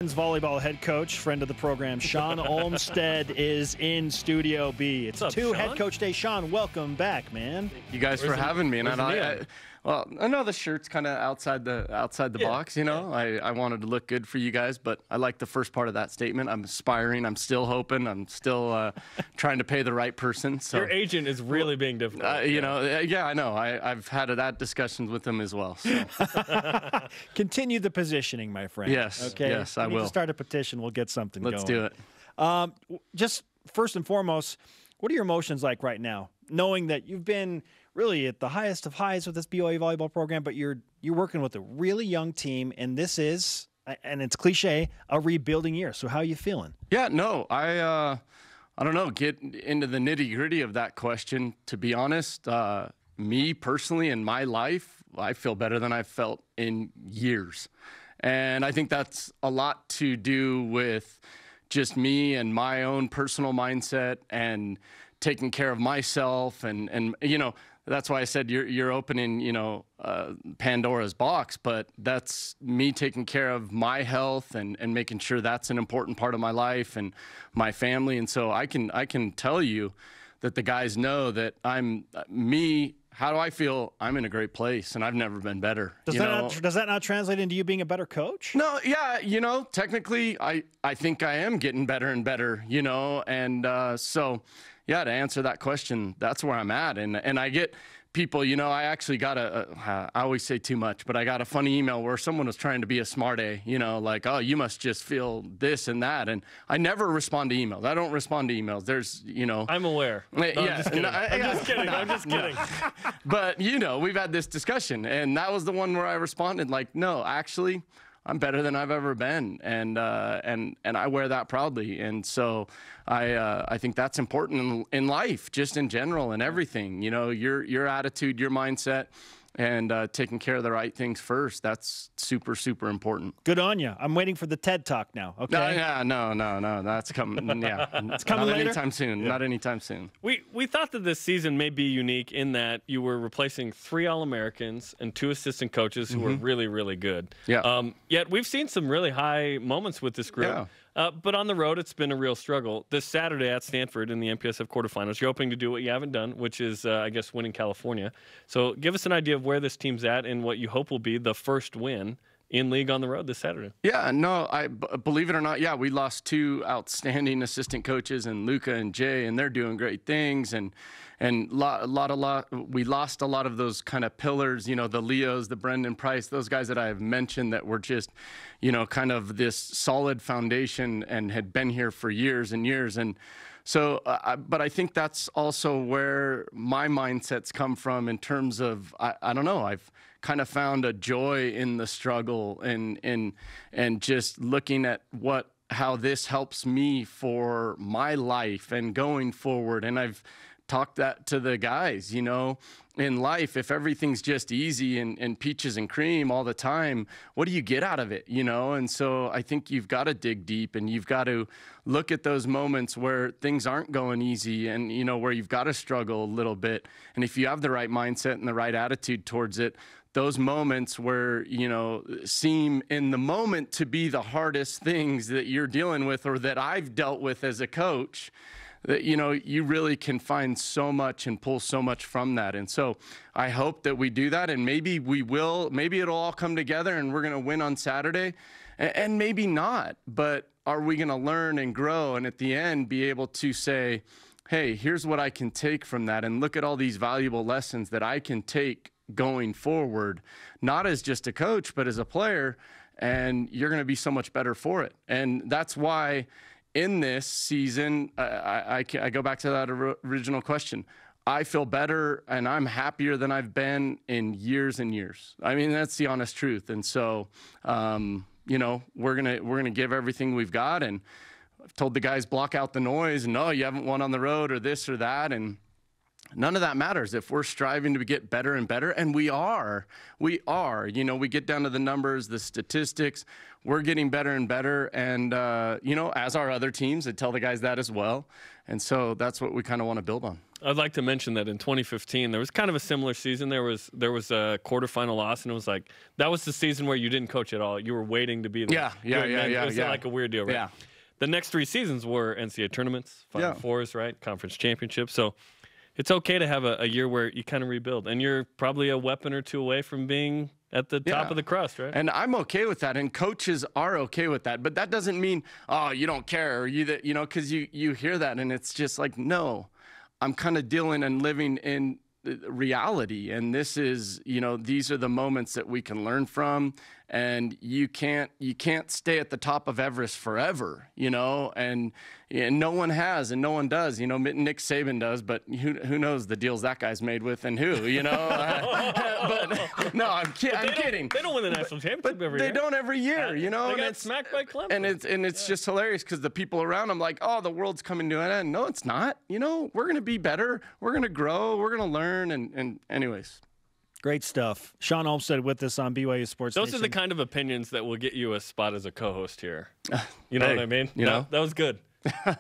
Volleyball head coach, friend of the program, Shaun Olmstead is in Studio B. It's head coach day. Shaun, welcome back, man. Thank you guys for having me. And well, I know the shirt's kind of outside the box, you know. I wanted to look good for you guys, but I like the first part of that statement. I'm aspiring. I'm still hoping. I'm still trying to pay the right person. So your agent is really being difficult. You know, yeah, I know. I've had that discussions with him as well. So. Continue the positioning, my friend. Yes. Okay. Yes, I will. To start a petition. We'll get something going. Let's do it. Just first and foremost, what are your emotions like right now, knowing that you've been really at the highest of highs with this BYU volleyball program, but you're working with a really young team, and this is, and it's cliche, a rebuilding year. So how are you feeling? Yeah, no, I don't know, get into the nitty-gritty of that question. To be honest, me personally in my life, I feel better than I've felt in years. And I think that's a lot to do with just me and my own personal mindset and taking care of myself. And you know, that's why I said you're opening, you know, Pandora's box, but that's me taking care of my health and making sure that's an important part of my life and my family. And so I can tell you that the guys know that I'm me. How do I feel? I'm in a great place, and I've never been better. Does that not translate into you being a better coach? No, yeah, you know, technically, I think I am getting better and better, you know, and so, yeah, to answer that question, that's where I'm at, and I get people, you know, I actually got I always say too much, but I got a funny email where someone was trying to be a smart A, you know, like, oh, you must just feel this and that, and I never respond to emails. I don't respond to emails. There's, you know. I'm aware. Yeah, I'm just kidding. I'm just kidding. But, you know, we've had this discussion, and that was the one where I responded like, no, actually, I'm better than I've ever been, and I wear that proudly. And so I think that's important in life, just in general and everything. You know, your attitude, your mindset, and taking care of the right things first. That's super, super important. Good on you. I'm waiting for the TED Talk now. Okay. No. That's coming. Yeah, it's coming later? Anytime soon. Yeah. Not anytime soon. We thought that this season may be unique in that you were replacing 3 All-Americans and 2 assistant coaches who were really, really good. Yeah. Yet we've seen some really high moments with this group. Yeah. But on the road, it's been a real struggle. This Saturday at Stanford in the MPSF quarterfinals, you're hoping to do what you haven't done, which is, I guess, winning California. So give us an idea of where this team's at and what you hope will be the first win in league on the road this Saturday. Yeah, no, believe it or not, yeah, we lost 2 outstanding assistant coaches, and Luca and Jay, and they're doing great things. And we lost a lot of those kind of pillars, you know, the Leos, the Brendan Price, those guys that I have mentioned that were just, you know, kind of this solid foundation and had been here for years and years. And so, but I think that's also where my mindsets come from in terms of, I don't know, I've kind of found a joy in the struggle and just looking at how this helps me for my life and going forward. And I've talked that to the guys, you know, in life, if everything's just easy and peaches and cream all the time, what do you get out of it, you know? And so I think you've got to dig deep and you've got to look at those moments where things aren't going easy and, you know, where you've got to struggle a little bit. And if you have the right mindset and the right attitude towards it, those moments where, you know, seem in the moment to be the hardest things that you're dealing with or that I've dealt with as a coach, that, you know, you really can find so much and pull so much from that. And so I hope that we do that, and maybe we will. Maybe it'll all come together and we're going to win on Saturday, and maybe not. But are we going to learn and grow and at the end be able to say, hey, here's what I can take from that, and look at all these valuable lessons that I can take going forward, not as just a coach, but as a player, and you're going to be so much better for it. And that's why in this season, I go back to that original question. I feel better and I'm happier than I've been in years and years. I mean, that's the honest truth. And so, you know, we're gonna give everything we've got. And I've told the guys, block out the noise, and no, you haven't won on the road or this or that. And none of that matters if we're striving to get better and better. And we are, you know, we get down to the numbers, the statistics, we're getting better and better. And, you know, as are other teams, I tell the guys that as well. And so that's what we kind of want to build on. I'd like to mention that in 2015, there was kind of a similar season. There was a quarterfinal loss, and it was like, that was the season where you didn't coach at all. You were waiting to be there. Yeah. It was like a weird deal, right? Yeah. The next 3 seasons were NCAA tournaments, Final Fours, right? Conference championships. So it's okay to have a year where you kind of rebuild, and you're probably a weapon or two away from being at the top of the crust, right? And I'm okay with that, and coaches are okay with that. But that doesn't mean, oh, you don't care, or you know, because you hear that, and it's just like, no, I'm kind of dealing and living in reality, and this is, you know, these are the moments that we can learn from. And you can't stay at the top of Everest forever, you know, and no one has and no one does, you know. Nick Saban does, but who knows the deals that guy's made with and who, you know. But no, I'm kidding. They don't win the national championship every year. They don't every year, you know. They got smacked by Clemson. And it's just hilarious because the people around them like, oh, the world's coming to an end. No, it's not. You know, we're gonna be better. We're gonna grow. We're gonna learn. And anyways. Great stuff. Shaun Olmstead with us on BYU Sports Those Nation. are the kind of opinions that will get you a spot as a co-host here. You know Hey, what I mean? you know? That was good.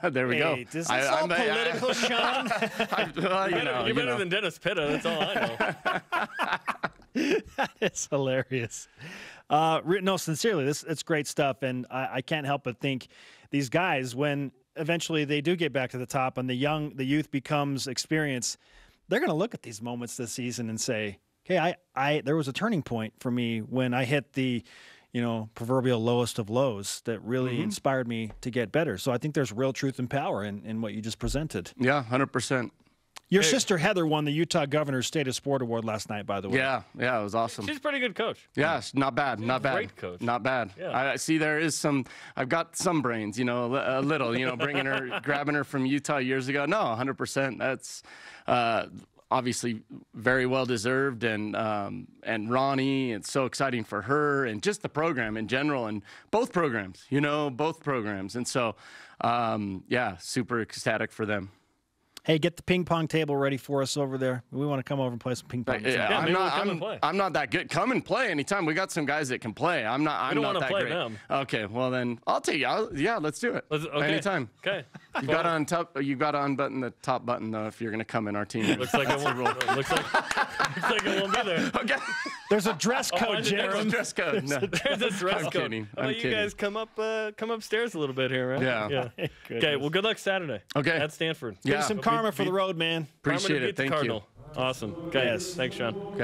There we go. Is this all political, Shaun? You're better than Dennis Pitta. That's all I know. That is hilarious. No, sincerely, it's great stuff, and I can't help but think these guys, when eventually they do get back to the top and the youth becomes experience, they're going to look at these moments this season and say, "Okay, there was a turning point for me when I hit the, you know, proverbial lowest of lows that really inspired me to get better." So I think there's real truth and power in what you just presented. Yeah, 100%. Your sister Heather won the Utah Governor's State of Sport Award last night, by the way. Yeah, it was awesome. She's a pretty good coach. Yeah, not bad, not bad. Great coach. Not bad. Yeah. I see there is some, I've got some brains, you know, a little, you know, grabbing her from Utah years ago. No, 100%. That's obviously very well deserved, and Ronnie, it's so exciting for her and just the program in general, and both programs, you know, both programs. And so, yeah, super ecstatic for them. Hey, get the ping pong table ready for us over there. We want to come over and play some ping pong. Yeah, maybe we'll come and play. I'm not that good. Come and play anytime. We got some guys that can play. I'm not that play great. them. Okay, well then I'll take you. Yeah, let's do it. Anytime. Okay. You got to unbutton the top button though if you're gonna come in our team. Looks like it won't. Looks like it won't be there. Okay. There's a dress code, There's a Jeremy. dress code. No. There's a dress I'm code. kidding. How about you guys come upstairs a little bit here, right? Yeah. Okay. Well, good luck Saturday. Okay. At Stanford. Give us some karma for the road, man. Appreciate Karma to it. beat the Thank you. Cardinal. Awesome. Okay. Yes. Thanks, Shaun.